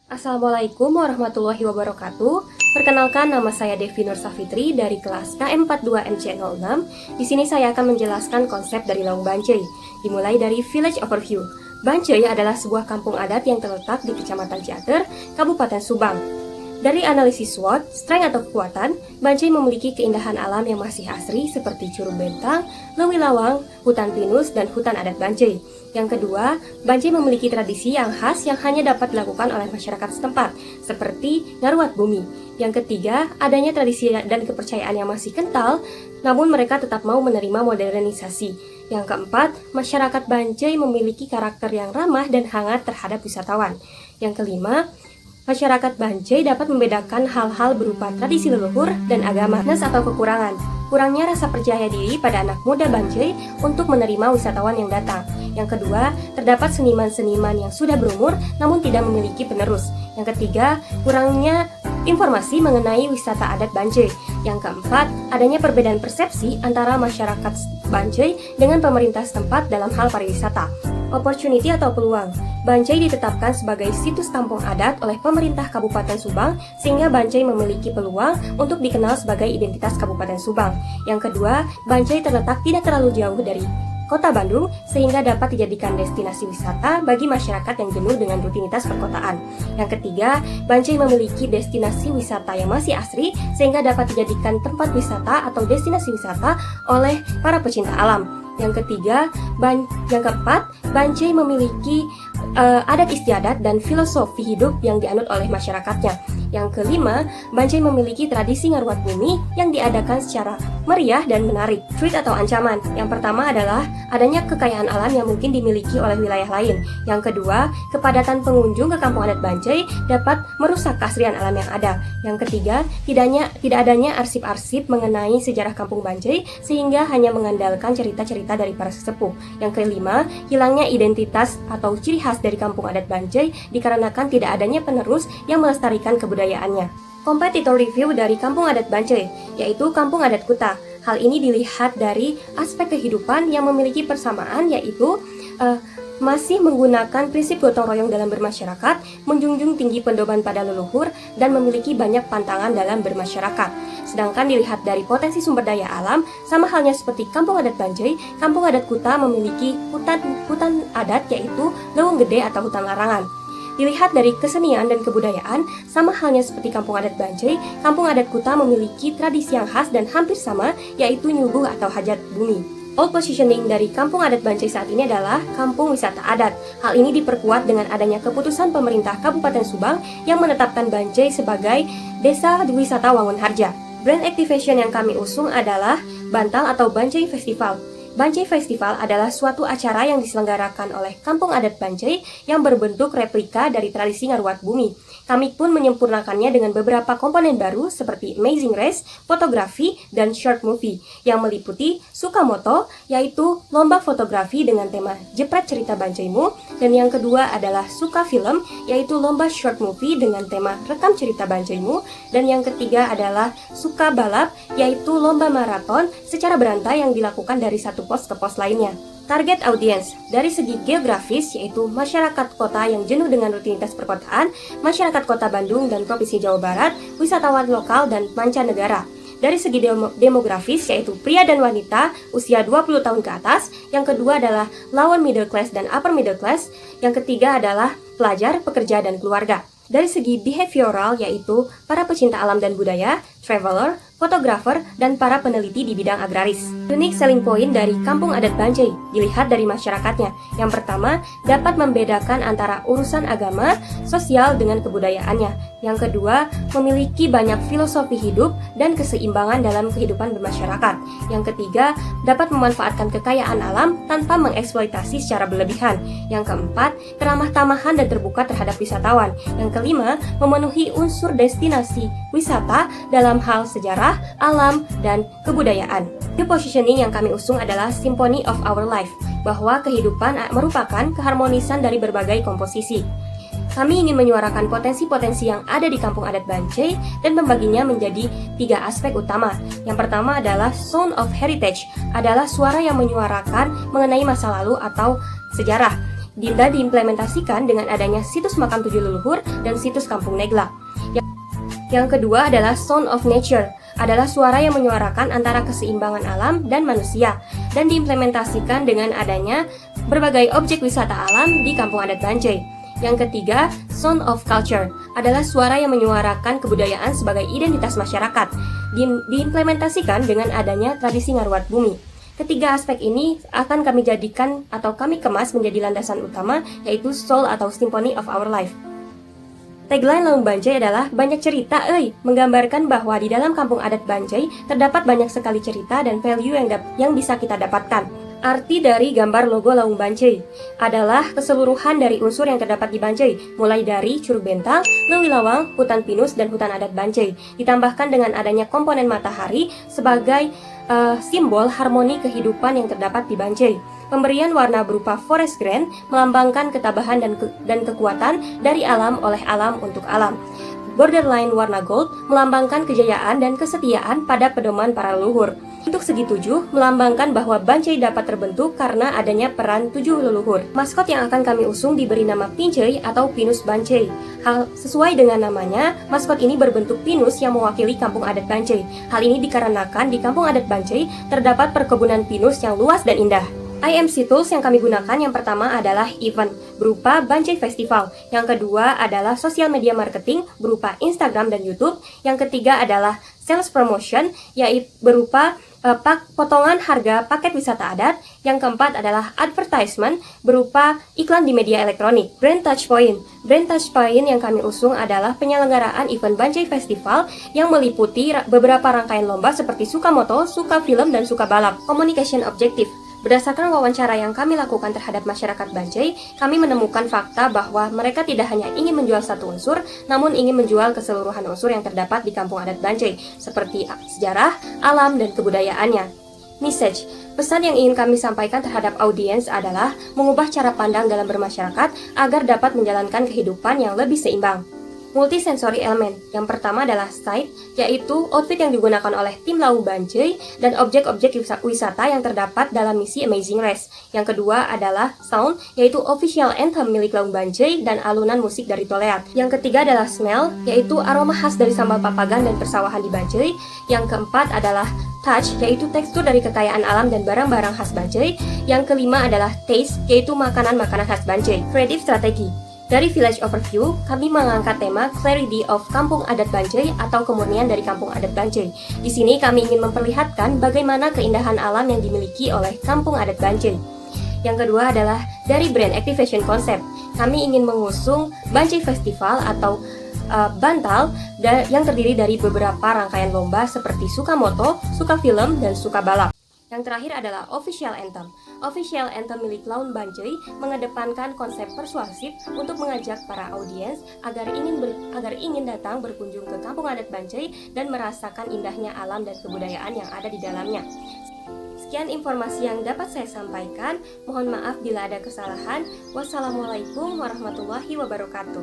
Assalamualaikum warahmatullahi wabarakatuh. Perkenalkan, nama saya Devi Nur Safitri dari kelas KM42 MC06. Di sini saya akan menjelaskan konsep dari Lawang Bancai. Dimulai dari Village Overview. Bancai adalah sebuah kampung adat yang terletak di Kecamatan Ciater, Kabupaten Subang. Dari analisis SWOT, strength atau kekuatan, Bancai memiliki keindahan alam yang masih asri seperti Curug Bentang, Lewi Lawang, hutan pinus, dan hutan adat Bancai. Yang kedua, Bancai memiliki tradisi yang khas yang hanya dapat dilakukan oleh masyarakat setempat, seperti ngaruat bumi. Yang ketiga, adanya tradisi dan kepercayaan yang masih kental, namun mereka tetap mau menerima modernisasi. Yang keempat, masyarakat Bancai memiliki karakter yang ramah dan hangat terhadap wisatawan. Yang kelima, masyarakat Bancai dapat membedakan hal-hal berupa tradisi leluhur dan agama. Minus atau kekurangan, kurangnya rasa percaya diri pada anak muda Bancai untuk menerima wisatawan yang datang. Yang kedua, terdapat seniman-seniman yang sudah berumur namun tidak memiliki penerus. Yang ketiga, kurangnya informasi mengenai wisata adat Bancai. Yang keempat, adanya perbedaan persepsi antara masyarakat Bancai dengan pemerintah setempat dalam hal pariwisata. Opportunity atau peluang, Bancai ditetapkan sebagai situs kampung adat oleh pemerintah Kabupaten Subang sehingga Bancai memiliki peluang untuk dikenal sebagai identitas Kabupaten Subang. Yang kedua, Bancai terletak tidak terlalu jauh dari Kota Bandung sehingga dapat dijadikan destinasi wisata bagi masyarakat yang jenuh dengan rutinitas perkotaan. Yang ketiga, Bancai memiliki destinasi wisata yang masih asri sehingga dapat dijadikan tempat wisata atau destinasi wisata oleh para pecinta alam. Yang ketiga, yang keempat, Bancai memiliki adat istiadat dan filosofi hidup yang dianut oleh masyarakatnya. Yang kelima, Bancai memiliki tradisi ngaruat bumi yang diadakan secara meriah dan menarik. Threat atau ancaman, yang pertama adalah adanya kekayaan alam yang mungkin dimiliki oleh wilayah lain. Yang kedua, kepadatan pengunjung ke kampung adat Bancai dapat merusak keasrian alam yang ada. Yang ketiga, tidak adanya arsip-arsip mengenai sejarah kampung Bancai sehingga hanya mengandalkan cerita-cerita dari para sesepuh. Yang kelima, hilangnya identitas atau ciri khas dari kampung adat Bancai dikarenakan tidak adanya penerus yang melestarikan kebudayaannya. Kompetitor review dari kampung adat Bancai, yaitu kampung adat Kuta. Hal ini dilihat dari aspek kehidupan yang memiliki persamaan, yaitu masih menggunakan prinsip gotong royong dalam bermasyarakat, menjunjung tinggi pendoman pada leluhur, dan memiliki banyak pantangan dalam bermasyarakat. Sedangkan dilihat dari potensi sumber daya alam, sama halnya seperti kampung adat Bancai, kampung adat Kuta memiliki hutan adat yaitu Leuweung Gede atau hutan larangan. Dilihat dari kesenian dan kebudayaan, sama halnya seperti kampung adat Bancai, kampung adat Kuta memiliki tradisi yang khas dan hampir sama, yaitu nyuguh atau hajat bumi. Old positioning dari kampung adat Bancai saat ini adalah kampung wisata adat. Hal ini diperkuat dengan adanya keputusan pemerintah Kabupaten Subang yang menetapkan Bancai sebagai desa wisata Wangun Harja. Brand activation yang kami usung adalah Bantal atau Bancai Festival. Bancai Festival adalah suatu acara yang diselenggarakan oleh kampung adat Bancai yang berbentuk replika dari tradisi ngaruat bumi. Kami pun menyempurnakannya dengan beberapa komponen baru seperti Amazing Race, fotografi, dan short movie yang meliputi Sukamoto, yaitu lomba fotografi dengan tema Jepret Cerita Bancaimu, dan yang kedua adalah Suka Film, yaitu lomba short movie dengan tema Rekam Cerita Bancaimu, dan yang ketiga adalah Suka Balap, yaitu lomba maraton secara berantai yang dilakukan dari satu pos ke pos lainnya. Target audience dari segi geografis yaitu masyarakat kota yang jenuh dengan rutinitas perkotaan, masyarakat kota Bandung dan Provinsi Jawa Barat, wisatawan lokal dan mancanegara. Dari segi demografis yaitu pria dan wanita usia 20 tahun ke atas, yang kedua adalah lower middle class dan upper middle class, yang ketiga adalah pelajar, pekerja, dan keluarga. Dari segi behavioral yaitu para pecinta alam dan budaya, traveler, fotografer, dan para peneliti di bidang agraris. Unique selling point dari kampung adat Bancai dilihat dari masyarakatnya. Yang pertama, dapat membedakan antara urusan agama, sosial dengan kebudayaannya. Yang kedua, memiliki banyak filosofi hidup dan keseimbangan dalam kehidupan bermasyarakat. Yang ketiga, dapat memanfaatkan kekayaan alam tanpa mengeksploitasi secara berlebihan. Yang keempat, keramah tamahan dan terbuka terhadap wisatawan. Yang kelima, memenuhi unsur destinasi wisata dalam hal sejarah, alam, dan kebudayaan. New positioning yang kami usung adalah Symphony of Our Life, bahwa kehidupan merupakan keharmonisan dari berbagai komposisi. Kami ingin menyuarakan potensi-potensi yang ada di kampung adat Bancai dan membaginya menjadi 3 aspek utama. Yang pertama adalah Sound of Heritage, adalah suara yang menyuarakan mengenai masa lalu atau sejarah. dan diimplementasikan dengan adanya situs makam tujuh leluhur dan situs kampung Negla. Yang kedua adalah Sound of Nature, adalah suara yang menyuarakan antara keseimbangan alam dan manusia, dan diimplementasikan dengan adanya berbagai objek wisata alam di kampung adat Bancai. Yang ketiga, Sound of Culture, adalah suara yang menyuarakan kebudayaan sebagai identitas masyarakat, diimplementasikan dengan adanya tradisi ngaruat bumi. Ketiga aspek ini akan kami jadikan atau kami kemas menjadi landasan utama, yaitu Soul atau Symphony of Our Life. Tagline Laung Bancai adalah banyak cerita, menggambarkan bahwa di dalam kampung adat Bancai terdapat banyak sekali cerita dan value yang bisa kita dapatkan. Arti dari gambar logo Laung Bancai adalah keseluruhan dari unsur yang terdapat di Bancai, mulai dari Curug Bentang, Lewilawang, hutan pinus, dan hutan adat Bancai, ditambahkan dengan adanya komponen matahari sebagai simbol harmoni kehidupan yang terdapat di Bancai. Pemberian warna berupa forest green melambangkan ketabahan dan kekuatan dari alam oleh alam untuk alam. Borderline warna gold melambangkan kejayaan dan kesetiaan pada pedoman para leluhur. Untuk segi tujuh melambangkan bahwa Bancai dapat terbentuk karena adanya peran tujuh leluhur. Maskot yang akan kami usung diberi nama Pincai atau Pinus Bancai. Sesuai dengan namanya, maskot ini berbentuk pinus yang mewakili kampung adat Bancai. Hal ini dikarenakan di kampung adat Bancai terdapat perkebunan pinus yang luas dan indah. IMC tools yang kami gunakan yang pertama adalah event berupa Bancai Festival, yang kedua adalah social media marketing berupa Instagram dan YouTube, yang ketiga adalah sales promotion yaitu berupa potongan harga paket wisata adat, yang keempat adalah advertisement berupa iklan di media elektronik. Brand Touchpoint yang kami usung adalah penyelenggaraan event Bancai Festival yang meliputi beberapa rangkaian lomba seperti suka moto, suka film, dan suka balap. Communication Objective. Berdasarkan wawancara yang kami lakukan terhadap masyarakat Bancai, kami menemukan fakta bahwa mereka tidak hanya ingin menjual satu unsur, namun ingin menjual keseluruhan unsur yang terdapat di kampung adat Bancai, seperti sejarah, alam, dan kebudayaannya. Message. Pesan yang ingin kami sampaikan terhadap audiens adalah mengubah cara pandang dalam bermasyarakat agar dapat menjalankan kehidupan yang lebih seimbang. Multisensory element. Yang pertama adalah sight, yaitu outfit yang digunakan oleh tim Laung Bancai dan objek-objek wisata yang terdapat dalam misi Amazing Race. Yang kedua adalah sound, yaitu official anthem milik Laung Bancai dan alunan musik dari Toleat. Yang ketiga adalah smell, yaitu aroma khas dari sambal papagang dan persawahan di Bancai. Yang keempat adalah touch, yaitu tekstur dari kekayaan alam dan barang-barang khas Bancai. Yang kelima adalah taste, yaitu makanan-makanan khas Bancai. Creative strategy. Dari Village Overview, kami mengangkat tema Clarity of Kampung Adat Bancai atau kemurnian dari Kampung Adat Bancai. Di sini kami ingin memperlihatkan bagaimana keindahan alam yang dimiliki oleh Kampung Adat Bancai. Yang kedua adalah dari Brand Activation Concept. Kami ingin mengusung Bancai Festival atau Bantal yang terdiri dari beberapa rangkaian lomba seperti suka moto, suka film, dan suka balap. Yang terakhir adalah Official Anthem. Official Anthem milik Laung Bancai mengedepankan konsep persuasif untuk mengajak para audiens agar ingin datang berkunjung ke Kampung Adat Bancai dan merasakan indahnya alam dan kebudayaan yang ada di dalamnya. Sekian informasi yang dapat saya sampaikan. Mohon maaf bila ada kesalahan. Wassalamualaikum warahmatullahi wabarakatuh.